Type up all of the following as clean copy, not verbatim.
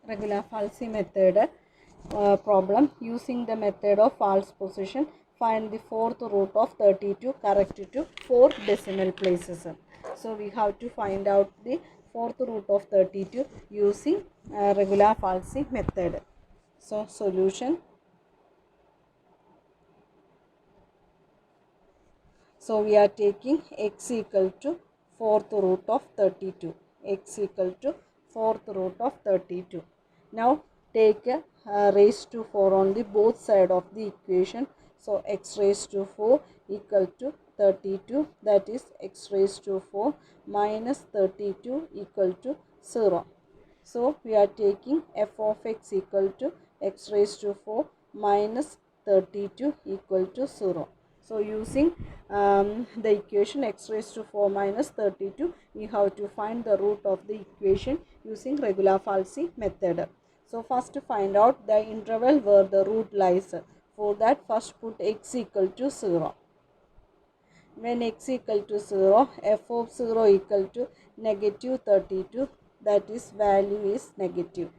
Regular falsi method problem. Using the method of false position, find the fourth root of 32 correct to 4 decimal places. So we have to find out the fourth root of 32 using regular falsi method. So solution. So we are taking x equal to fourth root of 32. X equal to fourth root of 32. Now take raised to 4 on the both side of the equation. So x raised to 4 equal to 32, that is x raised to 4 minus 32 equal to 0. So we are taking f of x equal to x raised to 4 minus 32 equal to 0. So using the equation x raised to 4 minus 32, we have to find the root of the equation using regular falsi method. So first find out the interval where the root lies. For that, first put x equal to 0. When x equal to 0, f of 0 equal to negative 32, that is value is negative.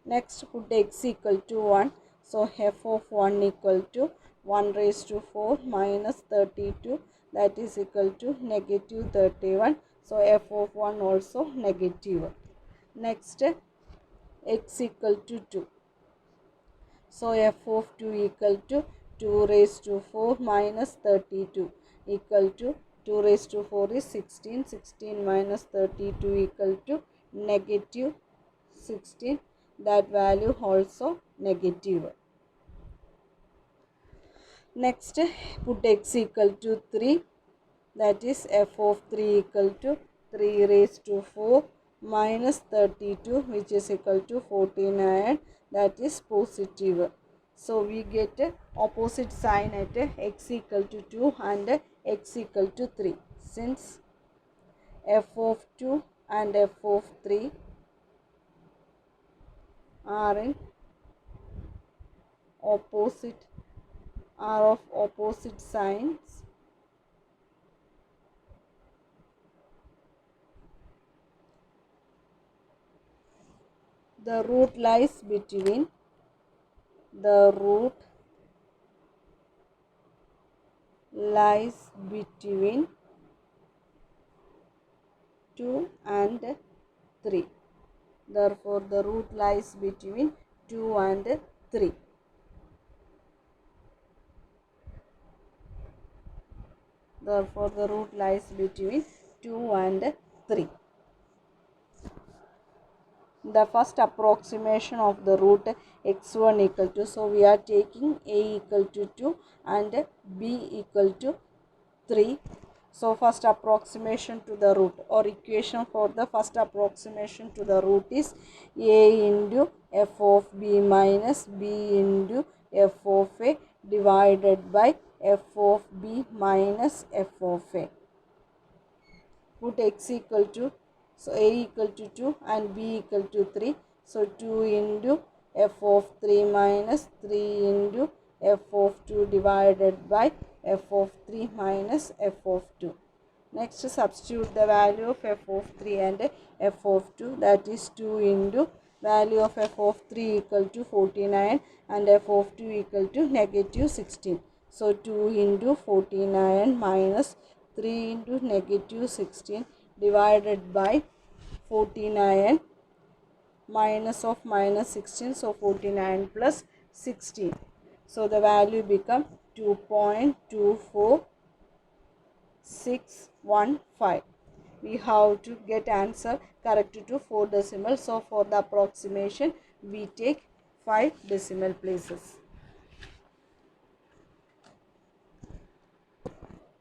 Next put x equal to 1. So f of 1 equal to 1 raised to 4 minus 32, that is equal to negative 31. So f of 1 also negative. Next x equal to 2. So f of 2 equal to 2 raised to 4 minus 32 equal to 2 raised to 4 is 16. 16 minus 32 equal to negative 16. That value also negative. Next put x equal to 3, that is f of 3 equal to 3 raised to 4 minus 32, which is equal to 49, that is positive. So we get opposite sign at x equal to 2 and x equal to 3. Since f of 2 and f of 3 are in opposite, are of opposite signs, the root lies between, the root lies between 2 and 3. Therefore the root lies between 2 and 3. Therefore the root lies between 2 and 3. The first approximation of the root x1 equal to, so we are taking a equal to 2 and b equal to 3. So first approximation to the root, or equation for the first approximation to the root is a into f of b minus b into f of a divided by f of b minus f of a. Put x equal to, so a equal to 2 and b equal to 3. So 2 into f of 3 minus 3 into f of 2 divided by f of 3 minus f of 2. Next substitute the value of f of 3 and f of 2, that is 2 into value of f of 3 equal to 49 and f of 2 equal to negative 16. So 2 into 49 minus 3 into negative 16 divided by 49 minus of minus 16. So 49 plus 16. So the value become 2.24615. We have to get answer correct to 4 decimals. So for the approximation we take 5 decimal places.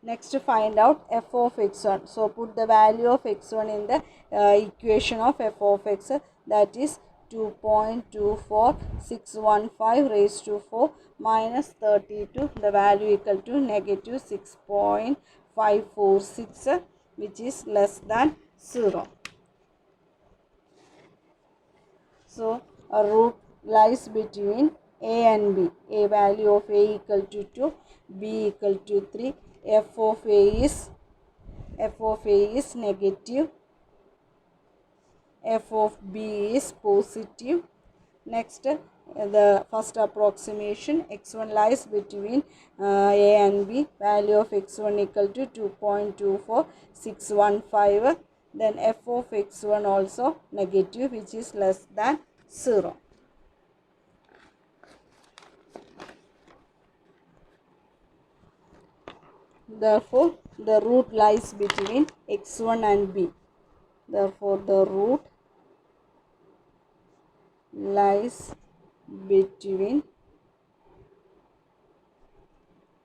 Next find out f of x1. So put the value of x1 in the equation of f of x, that is 2.24615 raised to 4 minus 32, the value equal to negative 6.546, which is less than 0. So a root lies between a and b. A value of a equal to 2, b equal to 3. f of a is negative, f of b is positive, Next, the first approximation, x1 lies between a and b. Value of x1 equal to 2.24615. Then f of x1 also negative, which is less than 0. Therefore, the root lies between x1 and b. Therefore, the root lies between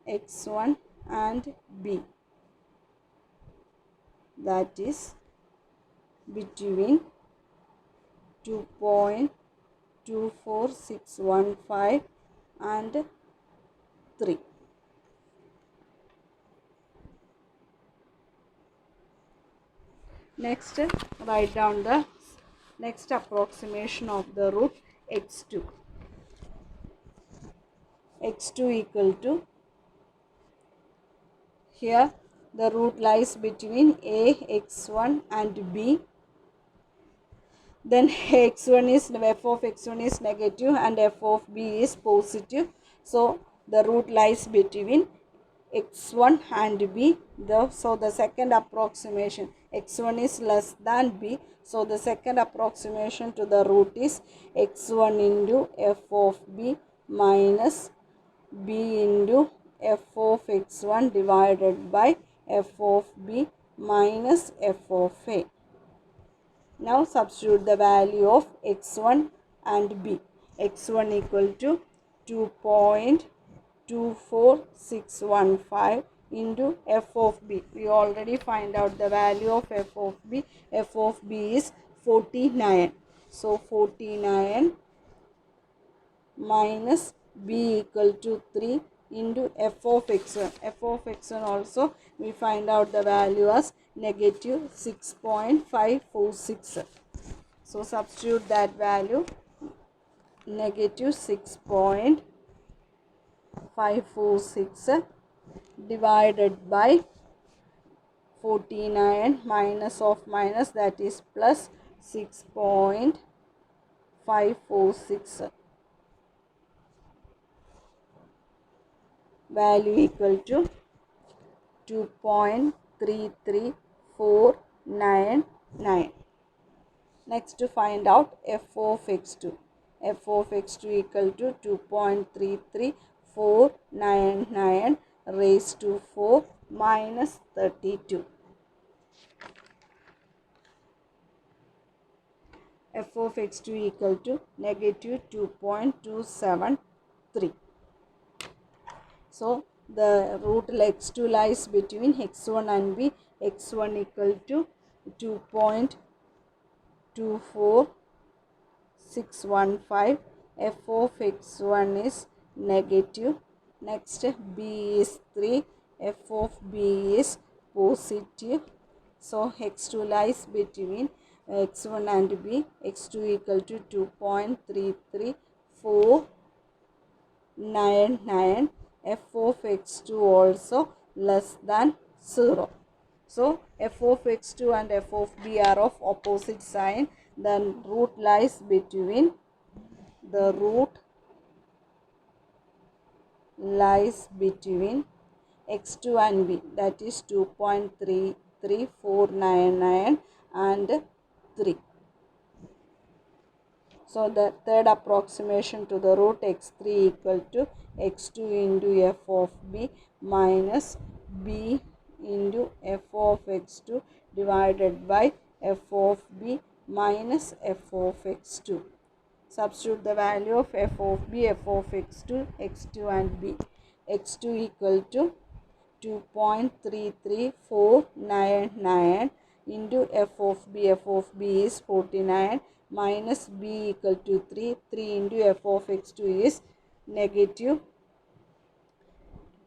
x1 and b. That is between 2.24615 and 3. Next, write down the next approximation of the root x2. x2 equal to, here the root lies between a, x1 and b. Then x1 is, f of x1 is negative and f of b is positive. So the root lies between x1 and b. So the second approximation, x1 is less than b. So the second approximation to the root is x1 into f of b minus b into f of x1 divided by f of b minus f of a. Now substitute the value of x1 and b. x1 equal to 2.24615 into f of b. We already find out the value of f of b. f of b is 49. So 49 minus b equal to 3 into f of x1. f of x1 also we find out the value as negative 6.546. So substitute that value, negative 6.546 divided by 49 minus of minus, that is plus 6.546. Value equal to 2.33499. Next, to find out f of x2. f of x2 equal to 2.33499 raised to 4 minus 32. f of x2 equal to negative 2.273. So the root x2 lies between x1 and b. x1 equal to 2.24615. f of x1 is negative. Next, b is 3. f of b is positive. So x2 lies between x1 and b. x2 equal to 2.33499. f of x2 also less than 0. So f of x2 and f of b are of opposite sign. Then root lies between, the root lies between x2 and b, that is 2.33499 and 3. So the third approximation to the root x3 equal to x2 into f of b minus b into f of x2 divided by f of b minus f of x2. Substitute the value of f of b, f of x2 and b. x2 equal to 2.33499 into f of b is 49 minus b equal to 3 into f of x2 is negative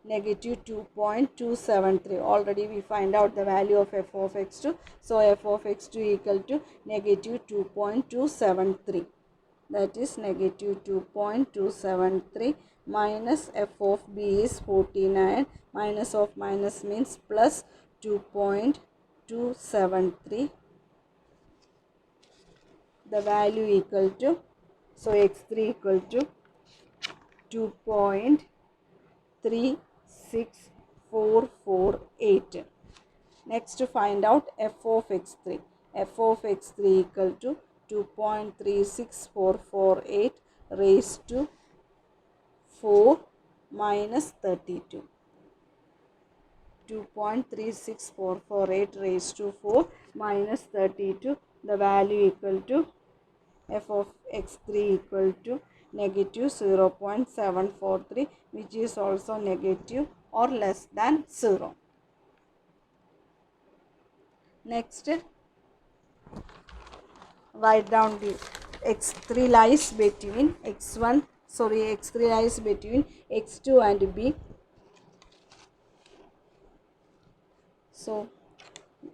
2.273. Already we find out the value of f of x2. So f of x2 equal to negative 2.273. That is negative 2.273 minus f of b is 49. Minus of minus means plus 2.273. The value equal to So x3 equal to 2.36448. Next, find out f of x3. F of x3 equal to 2.36448 raised to 4 minus 32. 2.36448 raised to 4 minus 32. The value equal to f of x3 equal to negative 0.743, which is also negative or less than 0. Next, write down the x3 lies between x3 lies between x2 and b. So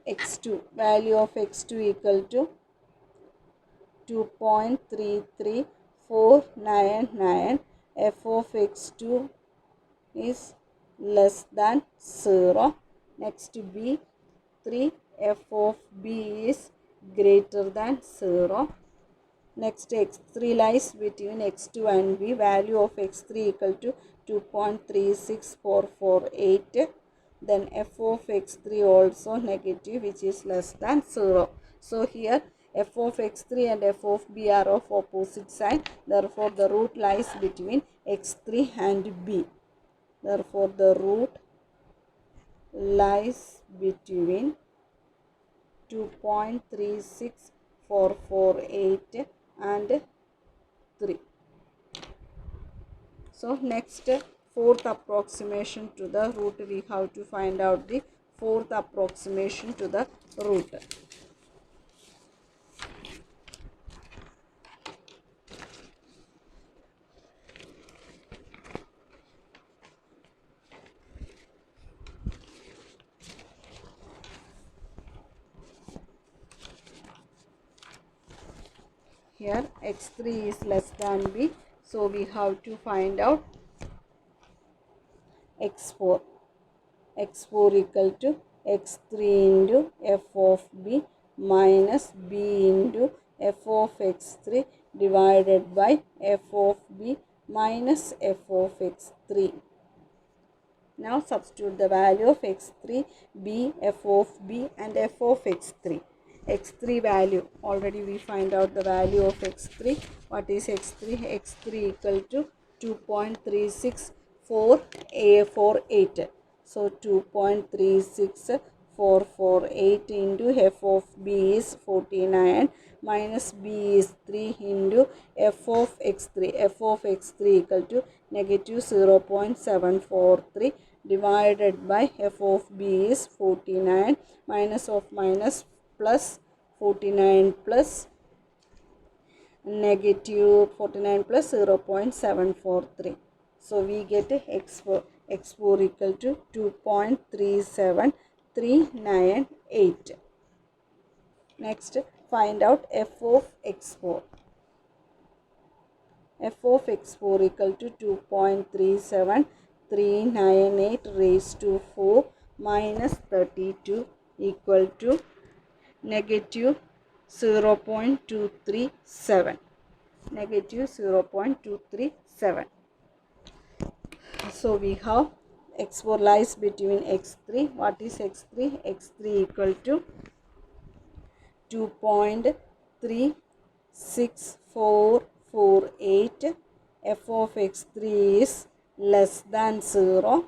x2, value of x2 equal to 2.33499. F of x2 is less than 0. Next, b 3, f of b is greater than 0. Next, x3 lies between x2 and b. Value of x3 equal to 2.36448. Then f of x3 also negative, which is less than 0. So here f of x3 and f of b are of opposite side. Therefore, the root lies between x3 and b. Therefore, the root lies between 2.36448 and 3. So next, fourth approximation to the root, we have to find out the fourth approximation to the root. Here x3 is less than b, so we have to find out x4. x4 equal to x3 into f of b minus b into f of x3 divided by f of b minus f of x3. Now substitute the value of x3, b, f of b and f of x3. x3 value, already we find out the value of x3. What is x3? x3 equal to 2.36448. So 2.36448 into f of b is 49 minus b is 3 into f of x3. f of x3 equal to negative 0.743 divided by f of b is 49 minus of minus plus 49 plus negative 49 plus 0.743. So we get x4 equal to 2.37398. Next, find out f of x4. f of x4 equal to 2.37398 raised to 4 minus 32 equal to negative 0.237. Negative 0.237. So we have x4 lies between x3. What is x3? x3 equal to 2.36448. f of x3 is less than 0.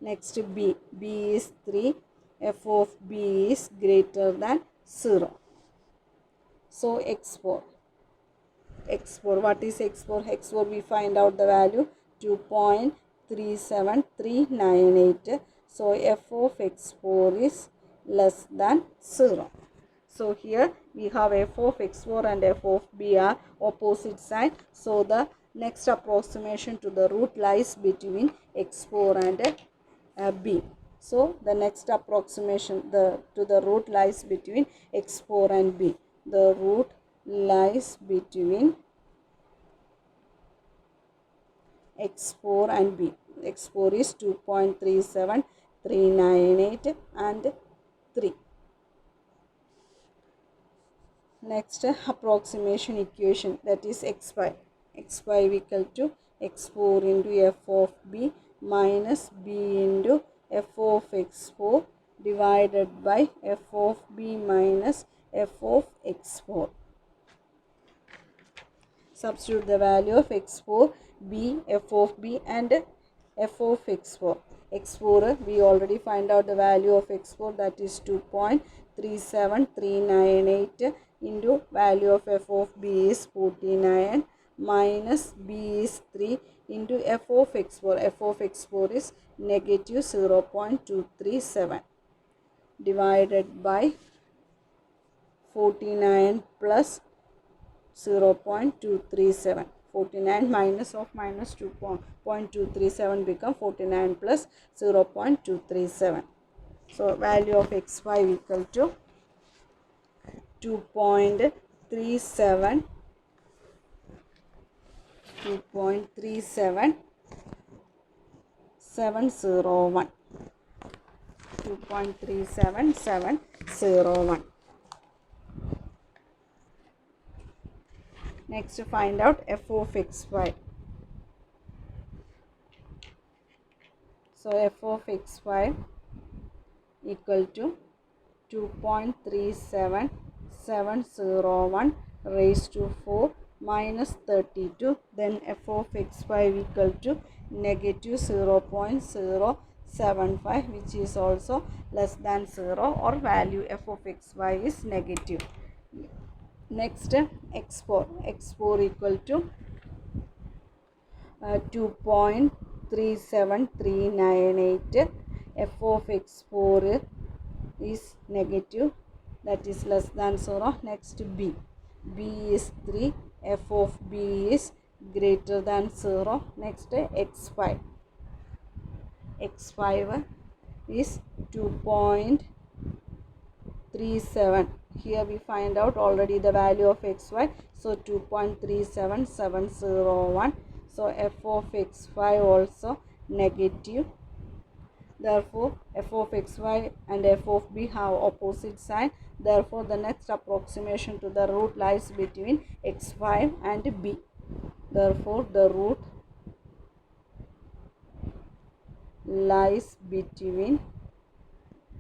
Next, b is 3. f of b is greater than 0. So x4, what is x4? x4 we find out the value 2.37398. So f of x4 is less than 0. So here we have f of x4 and f of b are opposite side. So the next approximation to the root lies between x4 and b. So the next approximation to the root lies between x4 and b. The root lies between x4 and b. x4 is 2.37398 and 3. Next, approximation equation, that is x5. x5 equal to x4 into f of b minus b into f of x4 divided by f of b minus f of x4. Substitute the value of x4, b, f of b and f of x4. x4 we already find out the value of x4, that is 2.37398 into value of f of b is 49 minus b is 3 into f of x4. f of x4 is negative 0.237 divided by 49 plus 0.237. 49 minus of minus 2.237 become 49 plus 0.237. So value of x5 equal to 2.37 2.37701. 2.37701. Next, find out f of x5. So f of x5 equal to 2.37701 raised to 4 minus 32. Then f of x5 equal to negative 0.075, which is also less than 0, or value f of xy is negative. Next, x4 equal to 2.37398. f of x4 is negative, that is less than 0. Next, b is 3, f of b is greater than 0. Next, x5 is 2.37. Here we find out already the value of xy, so 2.37701. So f of x5 also negative. Therefore f of xy and f of b have opposite sign. Therefore the next approximation to the root lies between x5 and b. Therefore the root lies between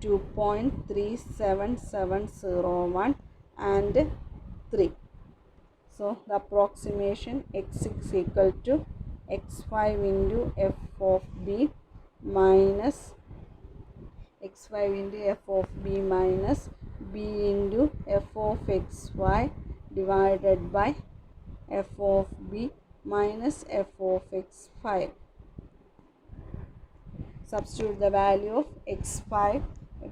2.37701 and 3. So the approximation x6 equal to x5 into f of b minus x5 into f of b minus b into f of xy divided by f of b minus f of x5. Substitute the value of x5,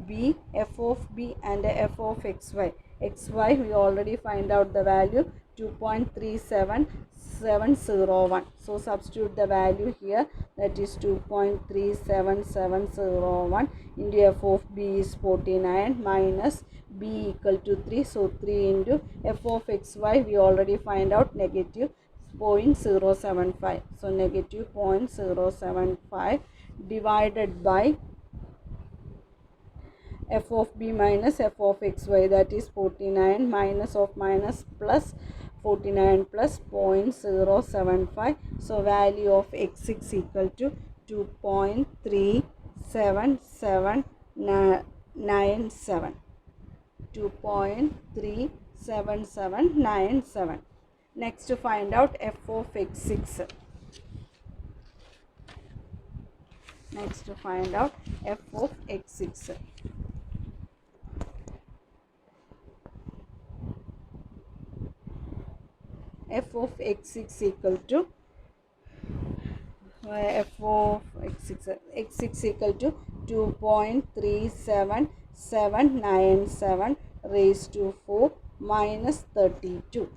b, f of b and f of xy. xy we already find out the value 2.37701. So substitute the value here, that is 2.37701 into f of b is 49 minus b equal to 3. So 3 into f of xy we already find out negative 0.075. So negative 0.075 divided by f of b minus f of xy, that is 49 minus of minus plus 49 plus 0.075. So value of x6 equal to 2.37797. 2.37797. Next, to find out f of x6. Next, to find out f of x6. f of x6 equal to f of x6 equal to 2.37797 raised to 4 minus 32,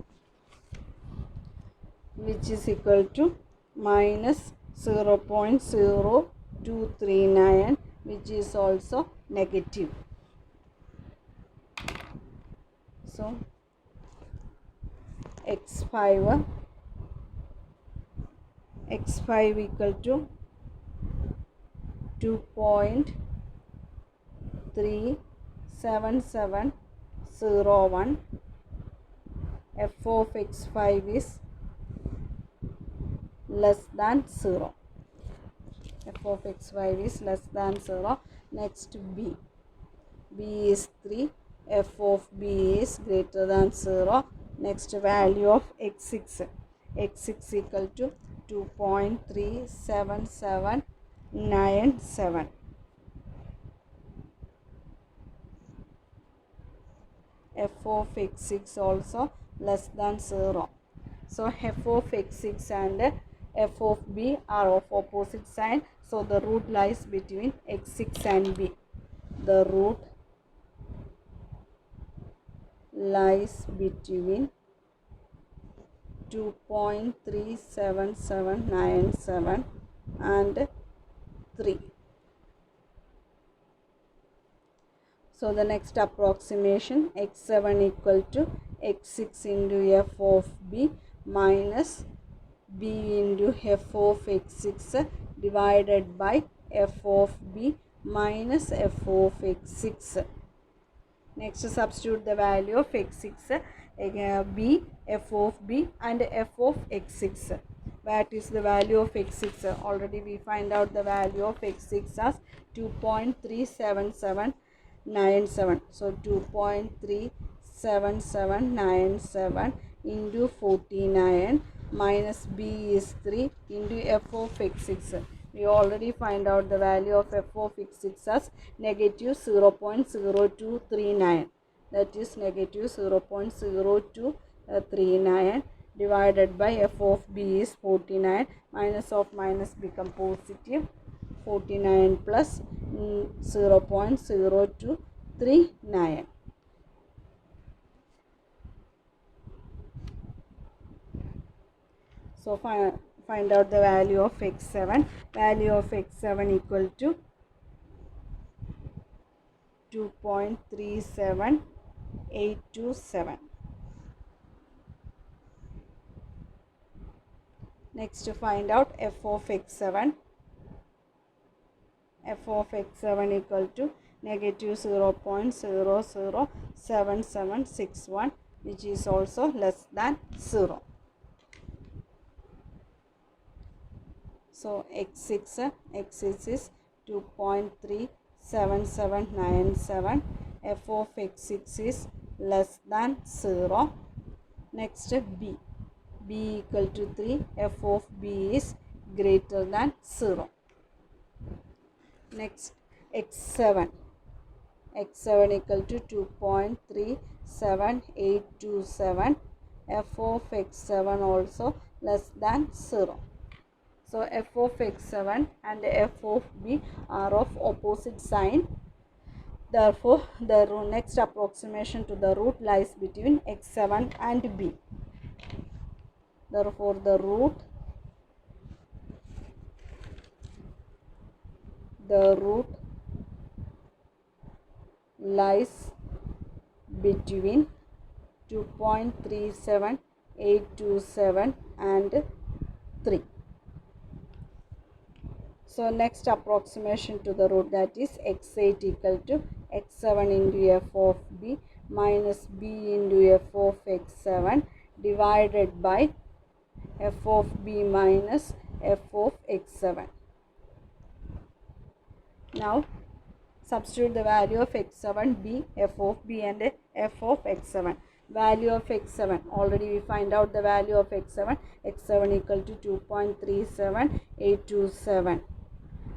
which is equal to minus 0.0239, which is also negative. So x5 equal to 2.37701 f of x5 is less than 0. f of x5 is less than 0. Next b is 3, f of b is greater than 0. Next value of x6 equal to 2.37797. f of x6 also less than 0. So f of x6 and f of b are of opposite sign. So the root lies between x6 and b. The root lies between 2.37797 and 3. So the next approximation, x7 equal to x6 into f of b minus b into f of x6 divided by f of b minus f of x6. Next substitute the value of x6, b, f of b and f of x6. What is the value of x6? Already we find out the value of x6 as 2.37797. So 2.37797 into 49 minus b is 3 into f of x6. We already find out the value of f of x6 as negative 0.0239. That is negative 0.0239 divided by f of b is 49. Minus of minus become positive. 49 plus 0.0239. So find out the value of x7. Value of x7 equal to 2.37827. Next to find out f of x7. f of x7 equal to negative 0.007761, which is also less than 0. So x6 is 2.37797. f of x6 is less than 0. Next b equal to 3, f of b is greater than 0. Next x7 equal to 2.37827. f of x7 also less than 0. So f of x7 and f of b are of opposite sign. Therefore, the next approximation to the root lies between x7 and b. Therefore, the root lies between 2.37827 and 3. So next approximation to the root, that is x8 equal to x7 into f of b minus b into f of x7 divided by f of b minus f of x7. Now substitute the value of x7, b, f of b and f of x7. Value of x7, already we find out the value of x7. x7 equal to 2.37827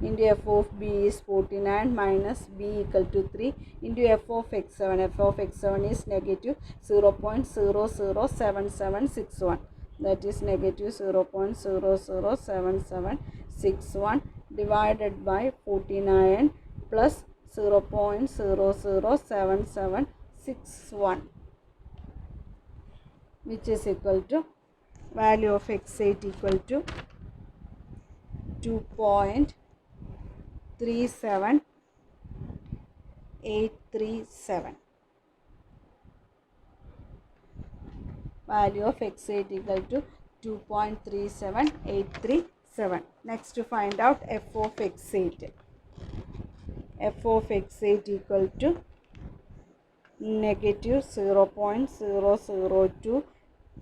into f of b is 49 minus b equal to 3 into f of x7. f of x7 is negative 0.007761. That is negative 0.007761 divided by 49 plus 0.007761, which is equal to value of x8 equal to 2.37837. Value of x8 equal to 2.37837. Next to find out f of x8. f of x8 equal to negative 0.002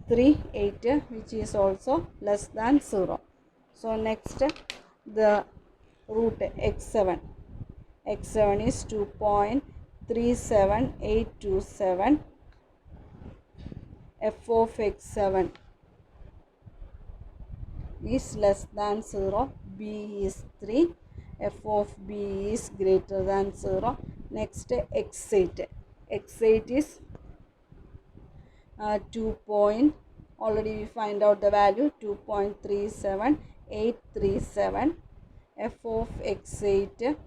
3, 8, which is also less than 0. So next, the root x7. x7 is 2.37827. f of x7 is less than 0. b is 3. f of b is greater than 0. Next, x8. x8 is 2 point, already we find out the value, 2.37837. f of x8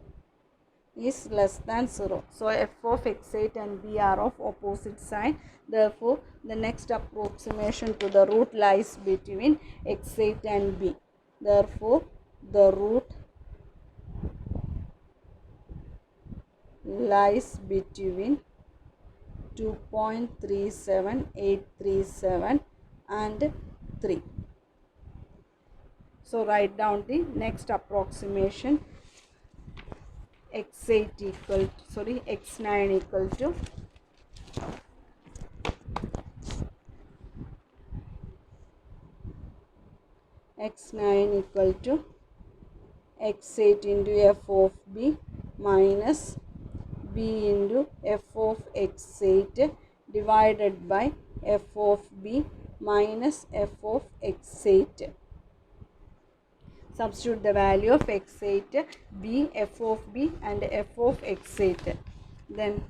is less than 0. So f of x8 and b are of opposite sign. Therefore, the next approximation to the root lies between x8 and b. Therefore, the root lies between 2.37837 and 3. So write down the next approximation. x9 equal to x9 equal to x8 into f of b minus b into f of x8 divided by f of b minus f of x8. Substitute the value of x8, b, f of b and f of x8. Then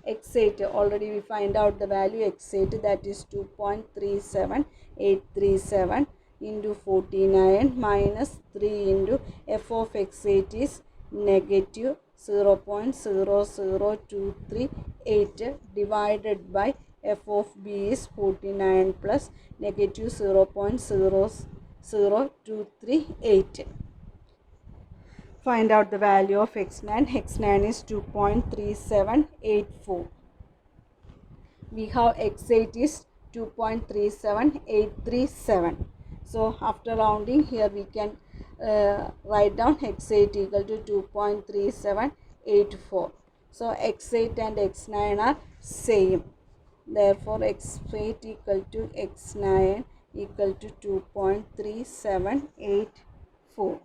x8, already we find out the value x8, that is 2.37837 into 49 minus 3 into f of x8 is negative 0.00238 divided by f of b is 49 plus negative 0.00238. Find out the value of x9. x9 is 2.3784. We have x8 is 2.37837. So after rounding, here we can write down x8 equal to 2.3784. So x8 and x9 are same. Therefore, x8 equal to x9 equal to 2.3784.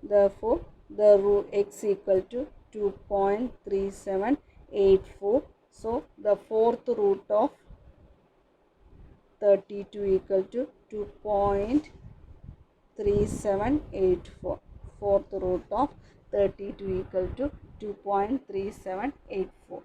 Therefore, the root x equal to 2.3784. So, the fourth root of 32 equal to 2.3784. Fourth root of 32 equal to 2.3784.